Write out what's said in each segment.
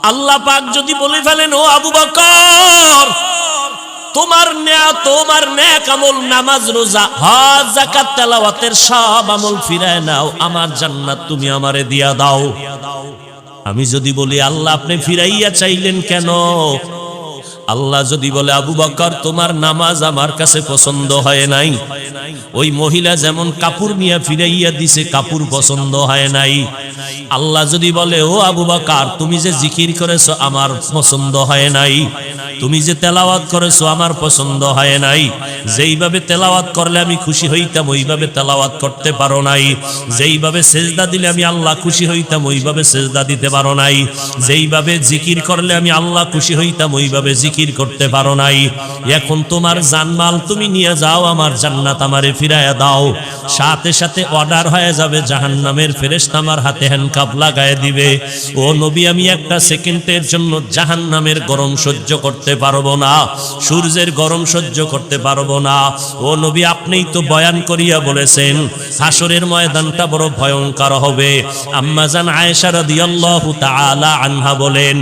আল্লাহ পাক যদি বলে ফেলেন, ও আবু বকর, তোমার নেক আমল, নামাজ, রোজা, হজ, যাকাত, তেলাওয়াতের সব আমল ফিরায় নাও, আমার জান্নাত তুমি আমারে দিয়া দাও। আমি যদি বলি, আল্লাহ আপনি ফিরাইয়া চাইলেন কেন? আল্লাহ যদি বলে, আবু বকর তোমার নামাজ আমার কাছে পছন্দ হয় নাই, ওই মহিলা যেমন কাপড় নিয়ে ফিরাইয়া দিছে, কাপড় পছন্দ হয় নাই। আল্লাহ যদি বলে, ও আবু বকর তুমি যে জিকির করেছো আমার পছন্দ হয় নাই, তুমি যে তেলাওয়াত করেছো আমার পছন্দ হয় নাই, যেইভাবে তেলাওয়াত করলে আমি খুশি হইতাম ওইভাবে তেলাওয়াত করতে পারো নাই, যেইভাবে সেজদা দিলে আমি আল্লাহ খুশি হইতাম ওইভাবে সেজদা দিতে পারো নাই, যেইভাবে জিকির করলে আমি আল্লাহ খুশি হইতাম ওইভাবে জিকির করতে পারো নাই। এখন তোমার জানমাল তুমি নিয়ে যাও, আমার জান্নাত আমারে ফিরাইয়া দাও। সাথে সাথে অর্ডার হয়ে যাবে, জাহান্নামের ফেরেশতা আমার হাতে হ্যান্ডকাপ লাগায় দিবে। ও নবী, আমি একটা সেকেন্ডের জন্য জাহান্নামের গরম সহ্য করতে পারবো না, সূর্যের গরম সহ্য করতে পারবো না। ও নবী, আপনিই তো বয়ান করিয়া বলেছেন হাসরের ময়দানটা বড় ভয়ঙ্কর হবে। আম্মা জান আয়েশা রাদিয়াল্লাহু তাআলা আনহা বলেন,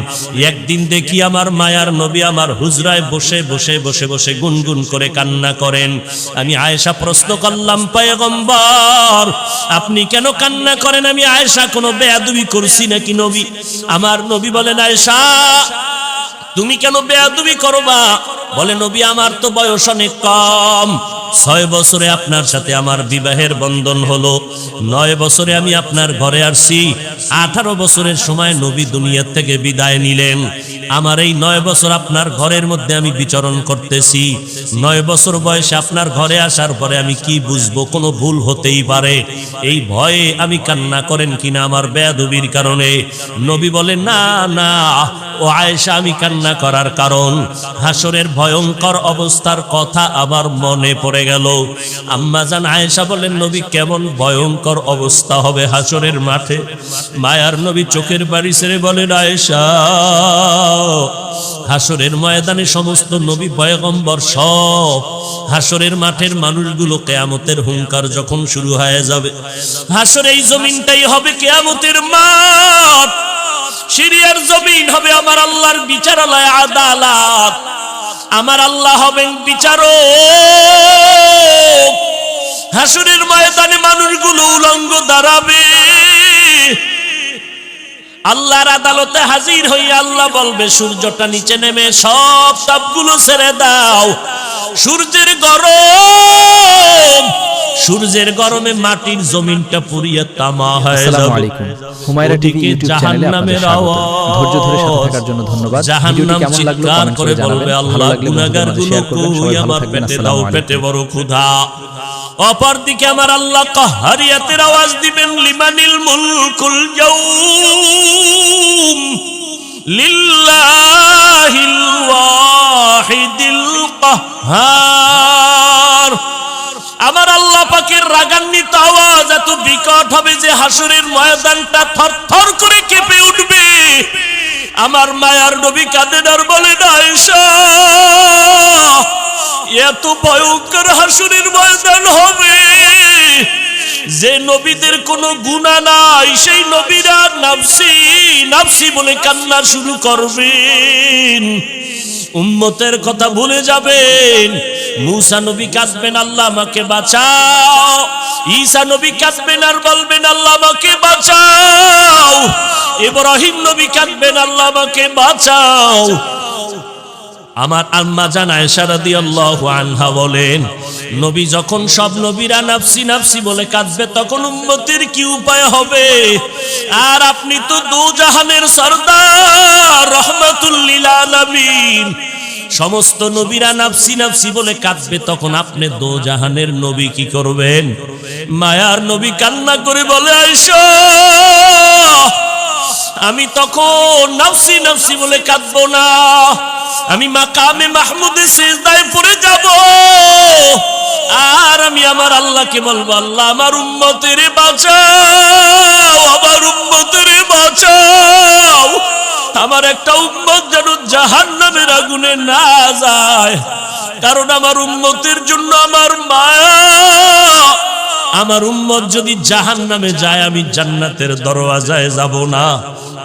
একদিন দেখি আমার মায়ার নবী আমার হুজরায় বসে বসে বসে বসে গুনগুন করে কান্না করেন। আমি আয়েশা প্রশ্ন করলাম, পয়গম্বর আপনি কেন কান্না করেন? আমি আয়েশা কোনো বেয়াদবি করছি নাকি নবী? আমার নবী বলেন, আয়েশা তুমি কেন বেয়াদবি করবা? বলে, নবী আমার তো বয়স অনেক কম, 6 বছরে আপনার সাথে আমার বিবাহের বন্ধন হলো, 9 বছরে আমি আপনার ঘরে আসছি, 18 বছরের সময় নবী দুনিয়া থেকে বিদায় নিলেন। আমার এই 9 বছর আপনার ঘরের মধ্যে আমি বিচরণ করতেছি। 9 বছর বয়সে আপনার ঘরে আসার পরে আমি কি বুঝবো? কোনো ভুল হতেই পারে, এই ভয়ে আমি কান্না করেন কিনা আমার বেয়াদবির কারণে? নবী বলেন, না না ও আয়েশা, আমি কান্না করার কারণ হাসরের ভয়ঙ্কর অবস্থার কথা আমার মনে পড়ে গেল। আম্মা জান আয়েশা বলেন, নবী কেমন ভয়ঙ্কর অবস্থা হবে হাসরের মাঠে? মায়ার নবী চোখের পানি ছেড়ে বলেন, আয়েশা হাসরের ময়দানে সমস্ত নবী পয়গম্বর সব হাসরের মাঠের মানুষগুলো কিয়ামতের হুঙ্কার যখন শুরু হয়ে যাবে, হাসরের এই জমিনটাই হবে কিয়ামতের মাঠ। সিরিয়ার জমিন হবে আমার আল্লাহর বিচারালয়, আদালত। আমার আল্লাহ হবেন বিচারক। হাসরের ময়দানে মানুষগুলো উলঙ্গ দাঁড়াবে, আল্লাহর আদালতে হাজির হইয়া আল্লাহ বলবে, সূর্যটা নিচে নেমে সব তাপগুলো ছেড়ে দাও। সূর্যের গরমে মাটির জমিনটা পুড়িয়ে তামা হয়ে যাবে। আসসালামু আলাইকুম। হুমায়রা টিভি ইউটিউব চ্যানেলে আপনাদের স্বাগত। ধৈর্য ধরে সাথে থাকার জন্য ধন্যবাদ। ভিডিওটি কেমন লাগলো কমেন্ট করে জানাবেন। ভালো লাগলে বন্ধুদের শেয়ার করবেন। সবাই ভালো থাকবেন। আসসালামু আলাইকুম। পেটে বড় ক্ষুধা। অপরদিকে আমার আল্লাহ কাহারিয়াতের আওয়াজ দিবেন, লিমানিল মুলকুল ইয়াউম লিল্লাহিল ওয়াহিদিল কাহ্হার। আমার আল্লাহ পাকের রাগান্বিত আওয়াজ এত বিকট হবে যে হাসরের ময়দানটা থরথর করে কেঁপে উঠবে। আমার মায়ার নবী কাঁদেন আর বলেন, আয়েশা এত ভয়ঙ্কর হাসরের ময়দান হবে যে নবীদের কোনো গুনাহ নাই, সেই নবীরা নাফসি নাফসি বলে কান্না শুরু করবেন, উম্মতের কথা ভুলে যাবেন। মুসা নবী কাঁদবেন, আল্লাহ আমাকে বাঁচাও। ঈসা নবী কাঁদবেন আর বলবেন, আল্লাহ আমাকে বাঁচাও। ইব্রাহিম নবী কাঁদবেন, আল্লাহ আমাকে বাঁচাও। আমার আম্মা জান আয়েশা রাদিয়াল্লাহু আনহা বলেন, নবী যখন সব নবীরা নাফসি নাফসি বলে কাঁদবে তখন উম্মতের কি উপায় হবে? আর আপনি তো দোজাহানের সরদার, রহমাতুল লিল আলামিন। সমস্ত নবীরা নাফসি নাফসি বলে কাঁদবে, তখন আপনি দোজাহানের নবী কি করবেন? মায়ার নবী কান্না করে বলে, আয়েশা আমি তখন নাফসি নাফসি বলে কাঁদবো না, আমি মাকামে মাহমুদে সিজদায় পড়ে যাব। আর আমি আমার আল্লাহকে বলবো, আল্লাহ আমার উম্মতের বাঁচাও, আমার উম্মতের বাঁচাও। আমার একটা উম্মত যেন জাহান্নামের আগুনে না যায়, কারণ আমার উম্মতের জন্য আমার মায়া, আমার উম্মত যদি জাহান্নামে যায় আমি জান্নাতের দরওয়াজায় যাব না।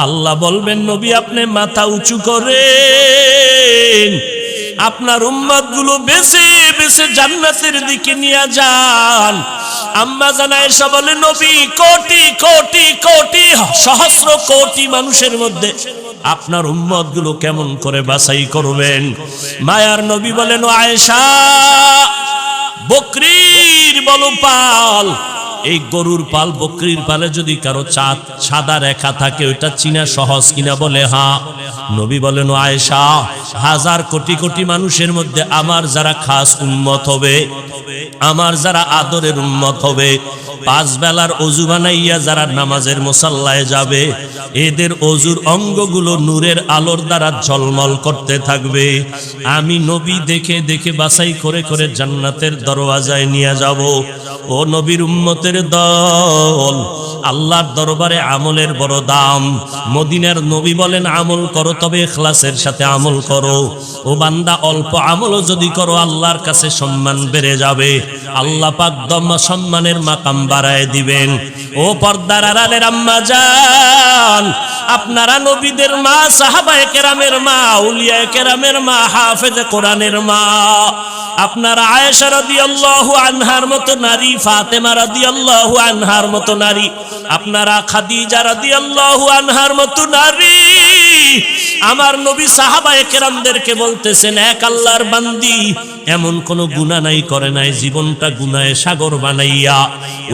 আল্লাহ বলবেন নবী আপনি মাথা উঁচু করেন, আপনার উম্মতগুলো বেছে বেছে জান্নাতের দিকে নিয়ে যান। আম্মা জান আয়েশা বলে নবী কোটি কোটি কোটি সহস্র কোটি মানুষের মধ্যে আপনার উম্মতগুলো কেমন করে বাছাই করবেন? মায়ার নবী বলেন ও আয়েশা, বকরির বলো পাল, এই গরুর পাল বকরির পালে যদি কারো সাদা রেখা থাকে ওইটা চিনা সহজ কিনা? বলে হ্যাঁ। নবী বলেন ও আয়েশা, হাজার কোটি কোটি মানুষের মধ্যে আমার যারা খাস উম্মত হবে, আমার যারা আদরের উম্মত হবে, 5 বেলার ওযু বানাইয়া যারা নামাজের মুসাল্লায় যাবে, এদের ওযুর অঙ্গগুলো নূরের আলোর দ্বারা ঝলমল করতে থাকবে। আমি নবী দেখে দেখে বাছাই করে করে জান্নাতের দরওয়াজায় নিয়ে যাব। ও নবীর উম্মতের দল, আল্লাহর দরবারে আমলের বড় দাম। মদিনার নবী বলেন আমল করো তবে ইখলাসের সাথে আমল করো। ও বান্দা অল্প আমলও যদি করো আল্লাহর কাছে সম্মান বেড়ে যাবে, আল্লাহ পাক সম্মানের মাকাম বাড়ায় দিবেন। ও পর্দার আড়ালের আম্মা জান, আপনারা নবীদের মা, সাহাবায়ে কেরামের মা, আউলিয়ায়ে কেরামের মা, হাফেজে কোরআনের মা, আপনারা আয়েশা রাদিয়াল্লাহু আনহার মতো নারী, ফাতেমা রাদিয়াল্লাহু আনহার মতো নারী, আপনারা খাদিজা রাদিয়াল্লাহু আনহার মতো নারী। আমার নবী সাহাবায়ে কেরামদেরকে বলতেছেন এক আল্লাহর বান্দি এমন কোন গুনাহ নাই করে নাই জীবনটা গুনাহে সাগর বানাইয়া।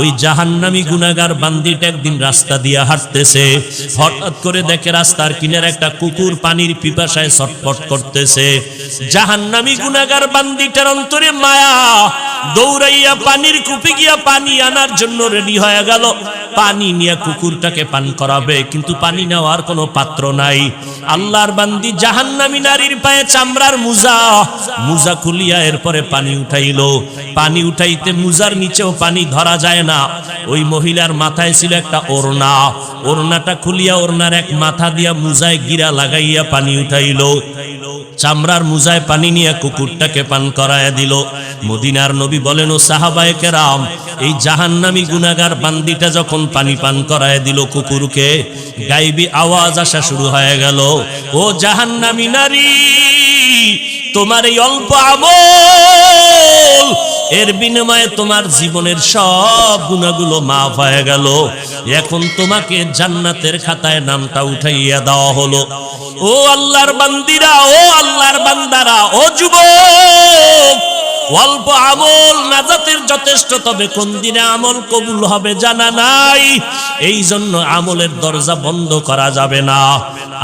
ওই জাহান্নামী গুনাহগার বান্দিটা একদিন রাস্তা দিয়া হাঁটতেছে, হঠাৎ করে দেখে রাস্তার কিনারে একটা কুকুর পানির পিপাসায় ছটফট করতেছে। জাহান্নামী গুনাহগার বান্দিটার অন্তরে মায়া, দৌড়াইয়া পানির কূপে গিয়া পানি আনার জন্য রেডি হয়ে গেল। পানি নিয়ে কুকুরটাকে পান করাবে, কিন্তু পানি নেওয়ার কোনো পাত্র নাই। আল্লাহর বান্দি জাহান্নামী নারীর পায়ে চামড়ার মুজা খুলিয়া এরপরে পানি উঠাইলো। পানি উঠাইতে মুজার নিচেও পানি ধরা যায় না। ওই মহিলার মাথায় ছিল একটা ওড়না, ওড়নাটা খুলিয়া ওড়নার এক মাথা দিয়া মুজায় গিরা লাগাইয়া পানি উঠাইলো। চামড়ার মুজায় পানি নিয়ে কুকুরটাকে পান করায়া দিল। মদিনার নবী বলেন ও সাহাবায়ে কেরাম, এই জাহান্নামী গুনাহগার বান্দিটা যখন পানি পান করায়া দিল কুকুরকে, গায়েবী আওয়াজ আসা শুরু হয়ে গেল, ও জাহান্নামী নারী, তোমার এই অল্প আমল এর বিনিময়ে তোমার জীবনের সব গুনাহগুলো মাফ হয়ে গেল। এখন তোমাকে জান্নাতের খাতায় নামটা উঠাইয়া দেওয়া হলো। ও আল্লাহর বান্দিরা, ও আল্লাহর বান্দারা, ও যুবক, অল্প আমল নাজাতের যথেষ্ট, তবে কোন দিনে আমল কবুল হবে জানা নাই। এই জন্য আমলের দরজা বন্ধ করা যাবে না।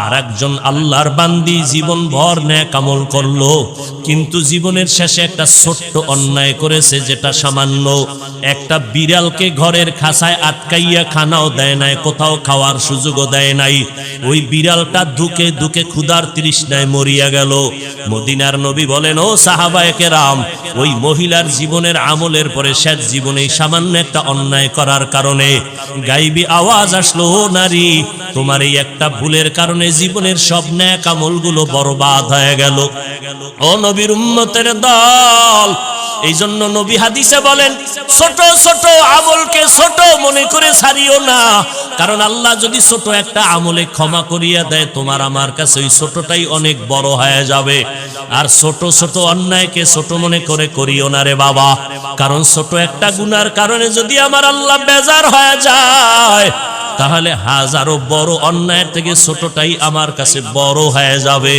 আর একজন আল্লাহর বান্দি জীবন ভর নেক আমল করলো, কিন্তু জীবনের শেষে একটা ছোট্ট অন্যায় করেছে, যেটা সামান্য। একটা বিড়ালকে ঘরের খাঁচায় আটকাইয়া খানাও দেয় নাই, কোথাও খাওয়ার সুযোগও দেয় নাই। ওই বিড়ালটা ধুকে ধুকে ক্ষুধার তৃষ্ণায় মরিয়া গেল। মদিনার নবী বলেন ও সাহাবায়ে কেরাম, ওই মহিলার জীবনের আমলের পরে শেষ জীবনে সামান্য একটা অন্যায় করার কারণে গায়েবী আওয়াজ আসলো, ও নারী, তোমার এই একটা ভুলের কারণে জীবনের সব নেক আমলগুলো বরবাদ হয়ে গেল। ও নবীর উম্মতের দল, এই জন্য নবী হাদিসে বলেন ছোট ছোট আমলকে ছোট মনে করে ছাড়িও না, কারণ আল্লাহ যদি ছোট একটা আমলে ক্ষমা করিয়া দেয়, তোমার আমার কাছে ওই ছোটটাই অনেক বড় হয়ে যাবে। আর ছোট ছোট অন্যায়কে ছোট মনে করে করিও না রে বাবা, কারণ ছোট একটা গুনার কারণে যদি আমার আল্লাহ বেজার হয়ে যায়, তাহলে হাজারো বড় অন্যায়ের থেকে ছোটটাই আমার কাছে বড় হয়ে যাবে।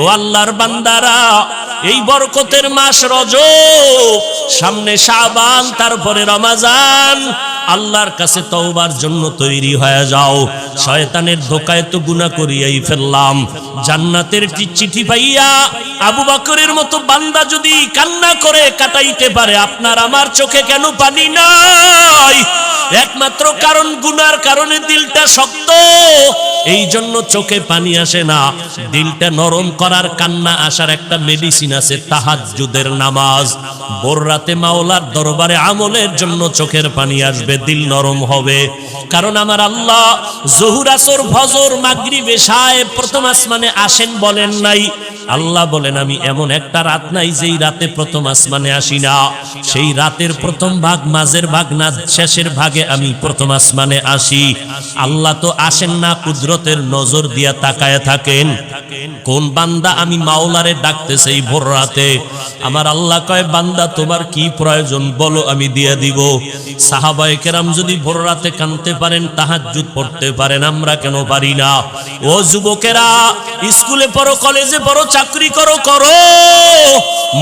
ও আল্লাহর বান্দারা, এই বরকতের মাস রজব, সামনে শাবান, তারপরে রমজান, আল্লাহর কাছে তওবার জন্য তৈরি হয়ে যাও। শয়তানের ধোকায় তো গুনাহ করিয়াই ফেললাম, জান্নাতের চিঠি পাইয়া আবু বকরের মতো বান্দা যদি কান্না করে কাটাইতে পারে, আপনার আমার চোখে কেন পানি নাই? একমাত্র কারণ গুনার কারণে দিলটা শক্ত। এই জন্য চোখে পানি আসে না। দিলটা নরম করার, কান্না আসার একটা মেডিসিন আছে, তাহাজ্জুদের নামাজ। ভোর রাতে মাওলার দরবারে আমলের জন্য চোখের পানি আসবে, দিল নরম হবে। কারণ আমার আল্লাহ জোহর, আসর, ফজর, মাগরিব, এশায় প্রথম আসমানে আসেন বলেন নাই। আল্লাহ বলেন আমি এমন একটা রাত নাই যেই রাতে প্রথম আসমানে আসি না। সেই রাতের প্রথম ভাগ, মাঝের ভাগ না শেষের ভাগে আমি প্রথম আসমানে আসি। আল্লাহ তো আসেন না, কুদরতের নজর দিয়া তাকায় থাকেন। কোন বান্দা আমি মাওলারে ডাকতেছে এই ভোর রাতে? আমার আল্লাহ কয় বান্দা তোমার কি প্রয়োজন বলো, আমি দিয়ে দিব। সাহাবায়ে কেরাম যদি ভোর রাতে কাঁদতে পারেন, তাহাজ্জুদ পড়তে পারেন, আমরা কেন পারি না? ও যুবকেরা, স্কুলে পড়ো, কলেজে পড়ো, চাকরি করো,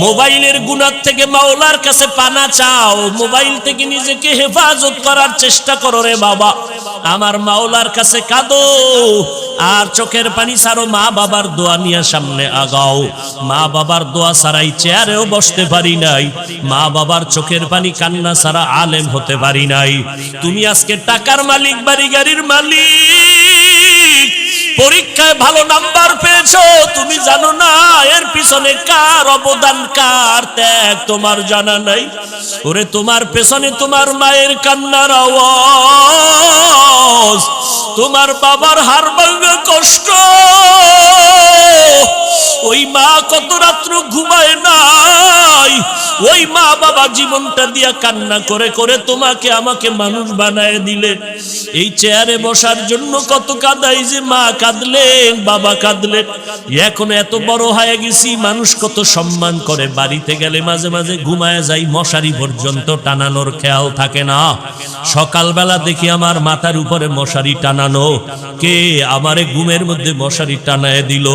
মোবাইলের গুনাহ থেকে মাওলার কাছে পানা চাও। মোবাইল থেকে নিজেকে হেফাজত করার চেষ্টা করো রে বাবা। আমার মাওলার কাছে কাঁদো, আর চোখের পানি ছাড়ো। মা বাবার দোয়া নিয়ে সামনে আগাও। মা বাবার দোয়া ছাড়াই চেয়ারেও বসতে পারি নাই। মা বাবার চোখের পানি কান্না ছাড়া আলেম হতে পারি নাই। তুমি আজকে টাকার মালিক, বাড়ি গাড়ির মালিক, পরীক্ষায় ভালো নাম্বার পেয়েছো, তুমি জানো না এর পিছনে কার অবদান, কার ত্যাগ তোমার জানা নাই। ওরে তোমার পেছনে তোমার মায়ের কান্নার আওয়াজ, তোমার বাবার হাড় ভাঙা কষ্ট। ওই মা কত রাত্র ঘুমায় নাই, ওই মা বাবা জীবনটা দিয়া কান্না করে করে তোমাকে আমাকে মানুষ বানায় দিলে। এই চেয়ারে বসার জন্য কত কাঁদাই যে, মা কাঁদলেন, বাবা কাঁদলেন। এখন এত বড় হয়ে গেছি, মানুষ কত সম্মান করে। বাড়িতে গেলে মাঝে মাঝে ঘুমায় যাই, মশারি পর্যন্ত টানানোর খেয়াল থাকে না। সকালবেলা দেখি আমার মাথার উপরে মশারি টানানো, কে আমারে ঘুমের মধ্যে মশারি টানায় দিল?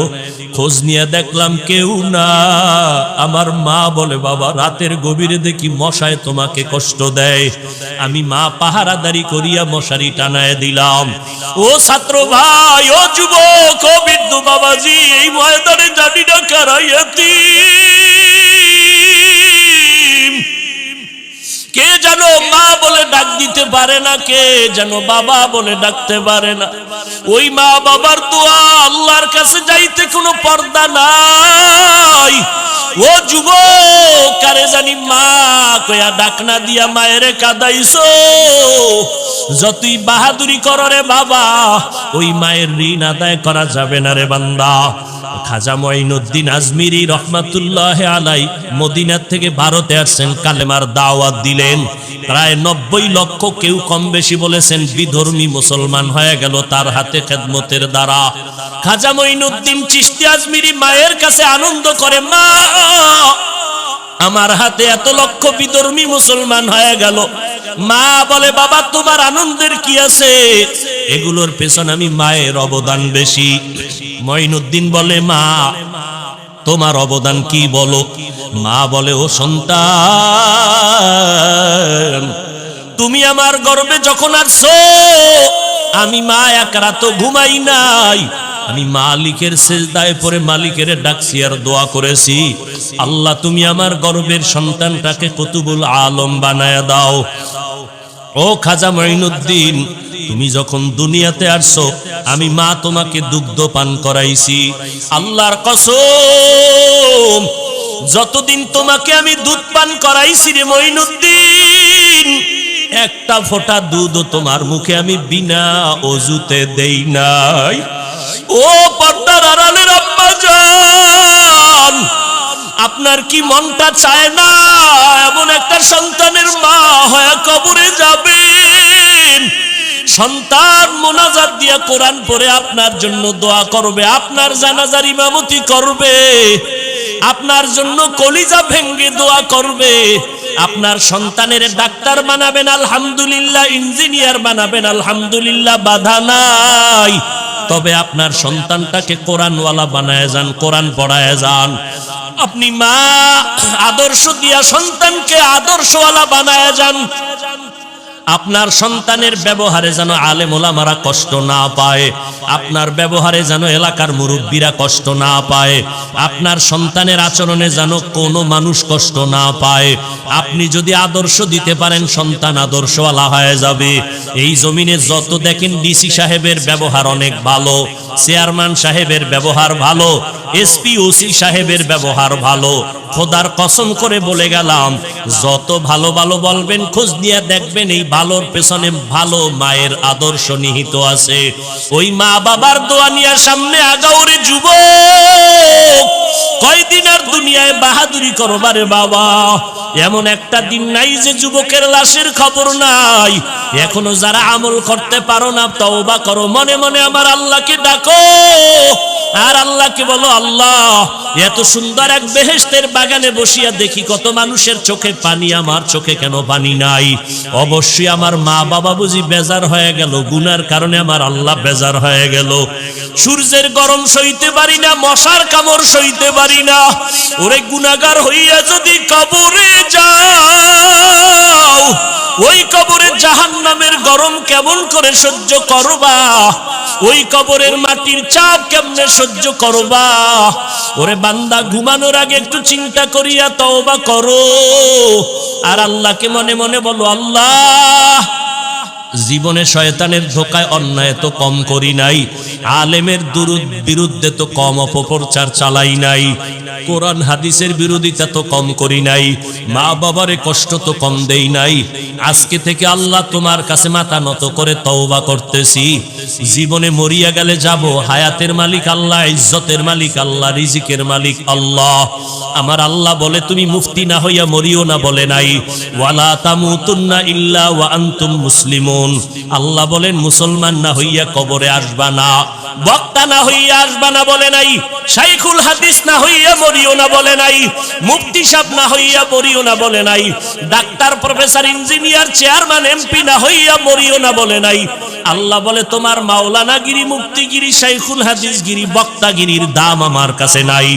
খোঁজ নিয়ে দেখলাম কেউ না। আমার মা বলে বাবা রাতের গভীরে দেখি মশায় তোমাকে কষ্ট দেয়, আমি মা পাহারাদারি করিয়া মশারি টানায় দিলাম। ও ছাত্র ভাই, ও যুবক, ও বৃদ্ধ বাবাজি, এই ময়দানে জানি না কারা ইয়তীম। কে যেন মা বলে ডাক দিতে পারে না, কে যেন বাবা বলে ডাকতে পারে না। ওই মা বাবার দোয়া আল্লাহর কাছে যাইতে কোনো পর্দা নাই। ও যুবক, কারে জানি মা কয়া ডাক না দিয়া মায়েরে কাঁদাইছো। যতই বাহাদুরি করো রে বাবা, ওই মায়ের ঋণ আদায় করা যাবে না রে বান্দা। খাজা মঈনুদ্দিন আজমিরি রহমাতুল্লাহ আলাই মদিনার থেকে ভারতে আসছেন, কালেমার দাওয়াত দিলেন। প্রায় 90 লক্ষ, কেউ কম বেশি বলেছেন, বিধর্মী মুসলমান হয়ে গেল তার হাতে খেদমতের দ্বারা। খাজা মঈনুদ্দিন চিশতি আজমিরি মায়ের কাছে আনন্দ করে, মা আমার হাতে এত লক্ষ বিধর্মী মুসলমান হয়ে গেল। মা বলে বাবা তোমার আনন্দের কি আছে, এগুলোর পেছনে আমি মায়ের অবদান বেশি। মঈনুদ্দিন বলে মা তোমার অবদান কি বলো? মা বলে ও সন্তান, তুমি আমার গর্ভে যখন আসছো, আমি মা এক রাত ঘুমাই নাই। আমি মালিকের সেজদায় পড়ে মালিকের ডাকছি আর দোয়া করেছি, আল্লাহ তুমি আমার গর্ভের সন্তানটাকে কুতুবুল আলম বানায় দাও। ও খাজা মঈনুদ্দিন, তুমি যখন দুনিয়াতে আসছো, আমি মা তোমাকে দুগ্ধ পান করাইছি। আল্লাহর কসম, যতদিন তোমাকে আমি দুধ পান করাইছি রে মঈনুদ্দিন, একটা ফোঁটা দুধ তোমার মুখে আমি বিনা অজুতে দেই নাই। ও পর্দার আড়ালের আম্মা জান, আপনার কি মনটা চায় না এমন একটা সন্তানের মা হয়ে কবরে যাবেন? সন্তান মোনাজাত দিয়া কোরআন পড়ে আপনার জন্য দোয়া করবে, আপনার জানাজার ইমামতি করবে, আপনার জন্য কলিজা ভেঙ্গে দোয়া করবে। আপনার সন্তানের ডাক্তার বানাবেন আলহামদুলিল্লাহ, ইঞ্জিনিয়ার বানাবেন আলহামদুলিল্লাহ, বাধা নাই। তবে আপনার সন্তানটাকে কোরআনওয়ালা বানায় যান, কোরআন পড়ায় যান। আপনি মা আদর্শ দিয়া সন্তানকে আদর্শওয়ালা বানায় যান। আপনার সন্তানের ব্যবহারে যেন আলেম ওলামারা কষ্ট না পায়, আপনার ব্যবহারে যেন এলাকার মুরব্বীরা কষ্ট না পায়, আপনার সন্তানের আচরণে যেন কোনো মানুষ কষ্ট না পায়। আপনি যদি আদর্শ দিতে পারেন, সন্তান আদর্শওয়ালা হয়ে যাবে। এই জমিনে যত দেখেন ডিসি সাহেবের ব্যবহার অনেক ভালো, চেয়ারম্যান সাহেবের ব্যবহার ভালো, এসপি ওসি সাহেবের ব্যবহার ভালো। খোদার কসম করে বলে গেলাম, যত ভালো ভালো বলবেন, খোঁজ দিয়ে দেখবেন এই ভালোর পেছনে ভালো মায়ের আদর্শ নিহিত আছে। ওই মা বাবার দোয়া নিয়ে সামনে আগাওরে যুবক, কয়দিন আর দুনিয়ায় বাহাদুরি করবারে বাবা। এমন একটা দিন নাই যে যুবকের লাশের খবর নাই। এখনো যারা আমল করতে পারো না, তওবা করো, মনে মনে আমার আল্লাহকে ডাকো, আর আল্লাহকে বলো, আল্লাহ এত সুন্দর এক বেহেশতের বাগানে বসিয়া দেখি কত মানুষের চোখে পানি, আমার চোখে কেন পানি নাই? অবশ্যই আমার মা বাবা বুঝি বেজার হয়ে গেল, গুনার কারণে আমার আল্লাহ বেজার হয়ে গেল। সূর্যের গরম সইতে পারি না, মশার কামড় সইতে পারি না। ওরে গুনাহগার হইয়া যদি কবরে যাও, ওই কবরে জাহান্নামের গরম কেমন করে সহ্য করবা? ওই কবরের মাটির চাপ কেমনে সহ্য করবা? ওরে বান্দা, ঘুমানোর আগে একটু চিন্তা করিয়া তওবা করো, আর আল্লাহকে মনে মনে বলো, আল্লাহ জীবনে শয়তানের ধোকায় অন্যায় তো কম করি নাই, আলেমের বিরুদ্ধে তো কম অপপ্রচার চালাই নাই, কোরআন হাদিসের বিরোধিতা তো কম করি নাই, মা বাবারে কষ্ট তো কম দেই নাই। আজকে থেকে আল্লাহ তোমার কাছে মাথা নত করে তওবা করতেছি। জীবনে মরিয়া গেলে যাব, হায়াতের মালিক আল্লাহ, ইজ্জতের মালিক আল্লাহ, রিজিকের মালিক আল্লাহ। আমার আল্লাহ বলে, তুমি মুফতি না হইয়া মরিও না বলে নাই, ওয়ালা তামুতুন্না ইল্লা ওয়া আনতুম মুসলিমুন। আল্লাহ বলেন, মুসলমান না হইয়া কবরে আসবা না, বক্তা না হইয়া আসবা না বলে নাই, শাইখুল হাদিস না হইয়া মরিও না বলে নাই, মুফতি সাহেব না হইয়া মরিও না বলে নাই, doctor professor engineer chairman MP না হইয়া মরিও না বলে নাই। আল্লাহ বলে, তোমার মাওলানাগিরি, মুফতিগিরি, শাইখুল হাদিসগিরি, বক্তাগিরির দাম আমার কাছে নাই,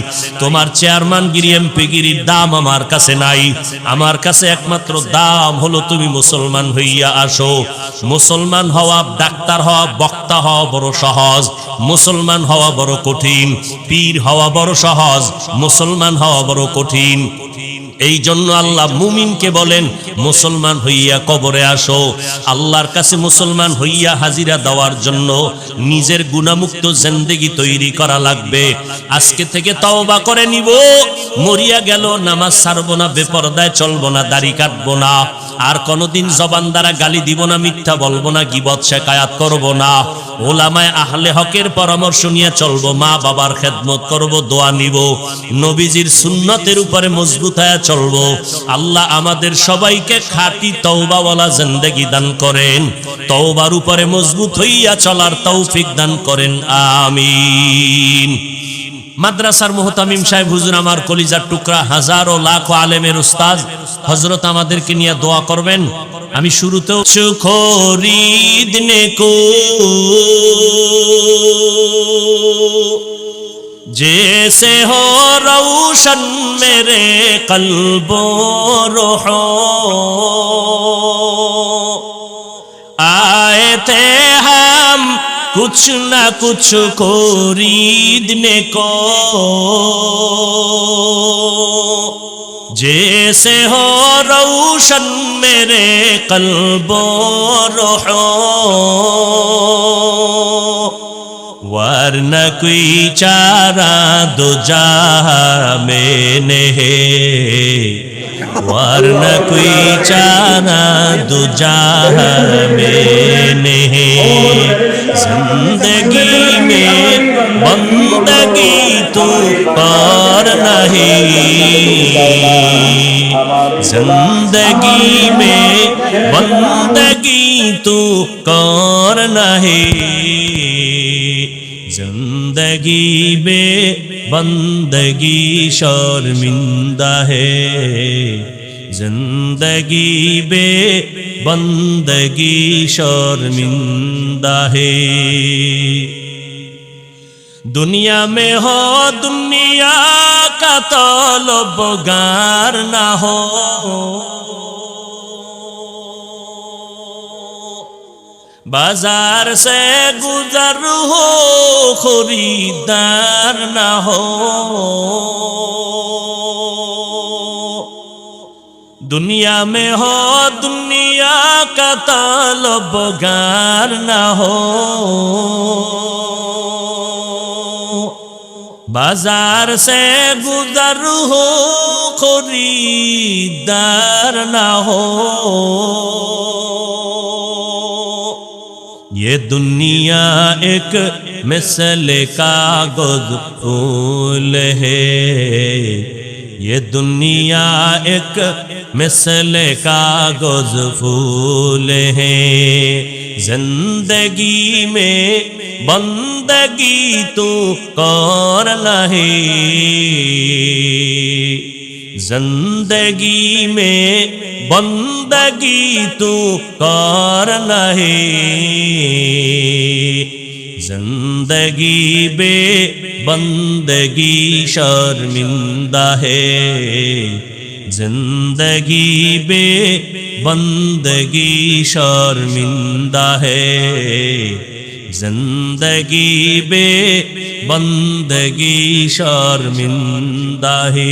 তোমার চেয়ারম্যানগিরি, এমপিগিরির দাম আমার কাছে নাই। আমার কাছে একমাত্র দাম হলো তুমি মুসলমান হইয়া আসো। মুসলমান হওয়া, ডাক্তার হওয়া, বক্তা হওয়া বড় সহজ, মুসলমান হওয়া বড় কঠিন। পীর হওয়া বড় সহজ, মুসলমান হওয়া বড় কঠিন। এই জন্য আল্লাহ মুমিনকে বলেন, মুসলমান হইয়া কবরে আসো। আল্লাহর কাছে মুসলমান হইয়া হাজিরা দেওয়ার জন্য নিজের গুনাহমুক্ত জিন্দেগি তৈরি করা লাগবে। আজকে থেকে তওবা করে নিব, মরিয়া গেল নামাজ ছাড়বো না, বেপরদায় চলবো না, দাড়ি কাটবো না, আর কোনোদিন জবান দ্বারা গালি দিব না, মিথ্যা বলবো না, গীবত শিকায়াত করব না, ওলামায়ে আহলে হকের পরামর্শ নিয়ে চলবো, মা বাবার খেদমত করব, দোয়া নিব, নবীজির সুন্নতের উপরে মজবুত হয়ে চলবো। আল্লাহ আমাদের সবাইকে খাঁটি তওবাওয়ালা জিন্দেগি দান করেন, তওবার উপরে মজবুত হইয়া চলার তৌফিক দান করেন, আমিন। মাদ্রাসার মুহতামিম সাহেব হুজুর, আমার কলিজার টুকরা, হাজারো লাখো আলেমের উস্তাদ হযরত আমাদেরকে নিয়ে দোয়া করবেন। আমি শুরুতেও খরিদনে কো जैसे हो रोशन मेरे कल्बो रूहो, आए थे हम कुछ न कुछ खरीदने को, जैसे हो रोशन मेरे कल्बो रूहो, वरना कोई चारा दो जहां में नहीं, वरना कोई चारा दो जहां में नहीं। जिंदगी में बंदगी तू कर नहीं, जिंदगी में बंदगी तू कर नहीं, जिंदगी में बंदगी शर्मिंदा है, जिंदगी में बंदगी शर्मिंदा है। दुनिया में हो दुनिया का तलबगार ना हो, बाजार से गुजर हो खरीदार ना हो दुनिया में हो दुनिया का तलबगार ना हो बाजार से गुजर हो खरीदार ना हो ये दुनिया एक मिसल कागज फूल है ये दुनिया एक मिसल कागज फूल है जिंदगी में बंदगी तो कर लहे जिंदगी में बंदगी तो कर लहे जिंदगी बे बंदगी शर्मिंदा है जिंदगी बे बंदगी शर्मिंदा है जिंदगी बे बंदगी शर्मिंदा है।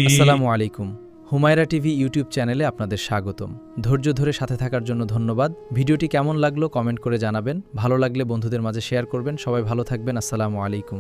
আসসালামু আলাইকুম। হুমায়রা টিভি ইউটিউব চ্যানেলে আপনাদের স্বাগতম। ধৈর্য ধরে সাথে থাকার জন্য ধন্যবাদ। ভিডিওটি কেমন লাগলো কমেন্ট করে জানাবেন। ভালো লাগলে বন্ধুদের মাঝে শেয়ার করবেন। সবাই ভালো থাকবেন। আসসালামু আলাইকুম।